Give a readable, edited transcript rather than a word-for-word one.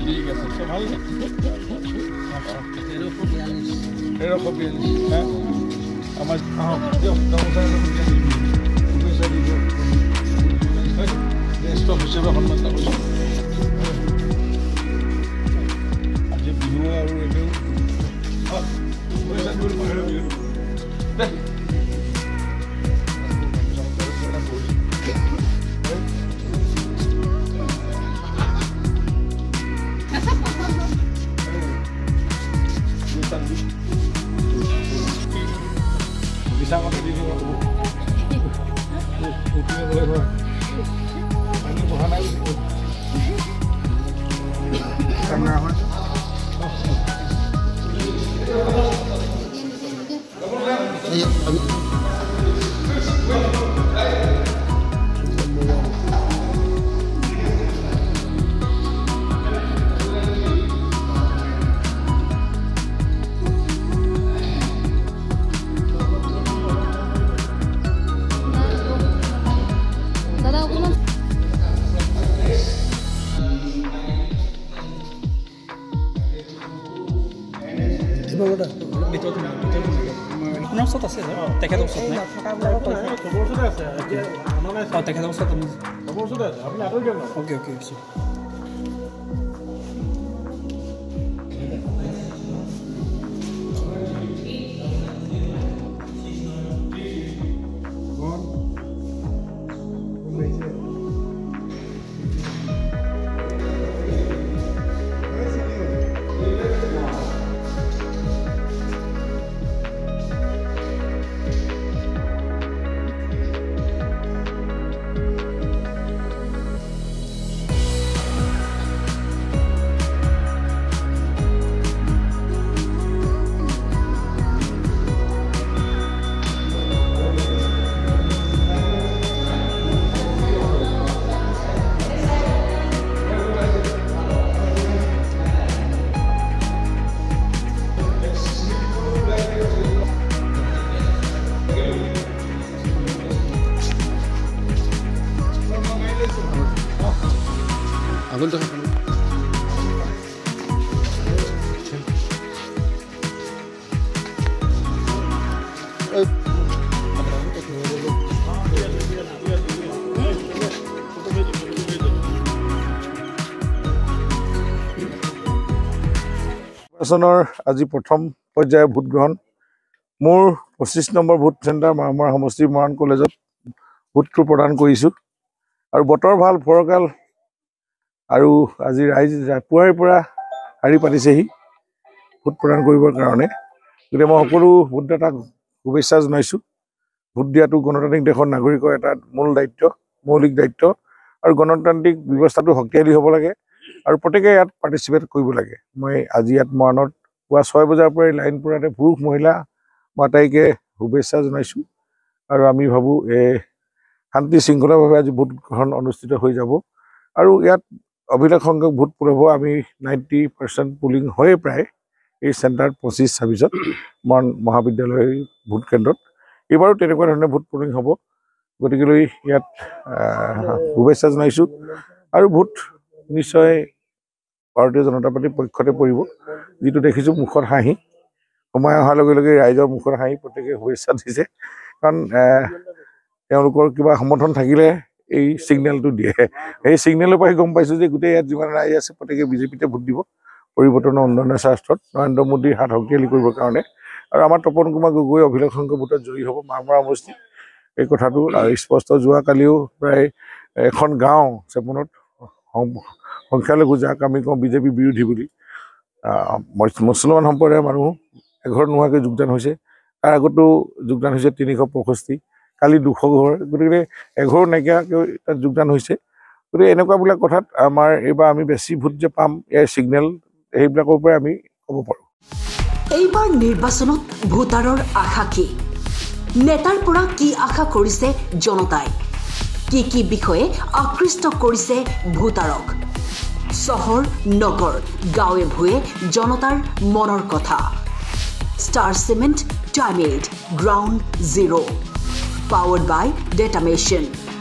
ঠিক আছে সব ভাল 1342 হ্যাঁ আমাৰ ষ্টক হিচাপে সন্মান কৰিছোঁ আজি বিহু আৰু এনেও bisa ngomong di sini boleh ini bukan lagi kamera mas আপোনাৰ ওচৰত আছে তেখেতৰ ওচৰত নাই তেখেতৰ ওচৰত অ'কে আগুন দেখা নিৰ্বাচনৰ আজি প্ৰথম পৰ্যায়ৰ ভোট গ্ৰহণ মোৰ 25 নম্বৰ ভোট চেণ্টাৰ মামৰা সমষ্টি মৰাণ কলেজত ভোটটো প্ৰদান কৰিছোঁ আৰু বতৰ ভাল ফৰকাল আৰু আজি ৰাইজ পুৱাৰে পৰা শাৰী পাতিছেহি ভোট প্ৰদান কৰিবৰ কাৰণে গতিকে মই সকলো ভোটদাতাক শুভেচ্ছা জনাইছোঁ ভোট দিয়াটো গণতান্ত্ৰিক দেশৰ নাগৰিকৰ এটা মৌলিক দায়িত্ব আৰু গণতান্ত্ৰিক ব্যৱস্থাটো শক্তিশালী হ'ব লাগে আৰু প্ৰত্যেকে ইয়াত পাৰ্টিচিপেট কৰিব লাগে মই আজি ইয়াত মৰাণত পুৱা 6 বজাৰ পৰাই লাইন পৰাতে পুৰুষ মহিলা মাতাইকে শুভেচ্ছা জনাইছোঁ আৰু আমি ভাবোঁ শান্তি শৃংখলাভাৱে আজি ভোট গ্ৰহণ অনুষ্ঠিত হৈ যাব আৰু ইয়াত অভিলেখ সংখ্যক ভোট পৰাব আমি 90% পুলিং হয়ে প্ৰায় এই চেণ্টাৰ 25-26 মৰাণ মহাবিদ্যালয় ভোট কেন্দ্ৰত এইবাৰো তেনেকুৱা ধৰণে ভোট পুলিং হ'ব গতিকেলৈ ইয়াত শুভেচ্ছা জনাইছোঁ আৰু ভোট নিশ্চয় ভাৰতীয় জনতা পাৰ্টিৰ পক্ষতে পৰিব যিটো দেখিছোঁ মুখত হাঁহি সময় অহাৰ লগে লগে ৰাইজৰ মুখত হাঁহি প্ৰত্যেকে শুভেচ্ছা দিছে কাৰণ তেওঁলোকৰ কিবা সমৰ্থন থাকিলে এই সিগনেলটো দিয়ে এই সিগনেলৰ পৰাই গম পাইছোঁ যে গোটেই ইয়াত যিমান ৰাইজ আছে প্ৰত্যেকে বিজেপিতে ভোট দিব পৰিৱৰ্তনৰ উন্নয়নৰ স্বাৰ্থত নৰেন্দ্ৰ মোদীৰ হাত শক্তিশালী কৰিবৰ কাৰণে আৰু আমাৰ তপন কুমাৰ গগৈ অভিলেখ সংখ্যক ভোটত জয়ী হ'ব মামৰা সমষ্টি এই কথাটো স্পষ্ট যোৱাকালিও প্ৰায় এখন গাঁও চেপনত সংখ্যালঘু যাক আমি কওঁ বিজেপি বিৰোধী বুলি মুছলমান সম্প্ৰদায়ৰ মানুহ এঘৰ নোহোৱাকৈ যোগদান হৈছে তাৰ আগতো যোগদান হৈছে 365 কালি 200 ঘৰ গতিকে এঘৰ নাইকিয়াকৈ তাত যোগদান হৈছে গতিকে এনেকুৱাবিলাক কথাত আমাৰ এইবাৰ আমি বেছি ভোট যে পাম ইয়াৰ ছিগনেল এইবিলাকৰ পৰাই আমি ক'ব পাৰোঁ এইবাৰ নিৰ্বাচনত ভোটাৰৰ আশা কি নেতাৰ পৰা কি আশা কৰিছে জনতাই কি বিষয়ে আকৃষ্ট কৰিছে ভোটাৰক চহৰ নগৰ গাঁৱে ভূঞে জনতাৰ মনৰ কথা ষ্টাৰ চিমেণ্ট টাইমেড ground zero' powered by Datamation.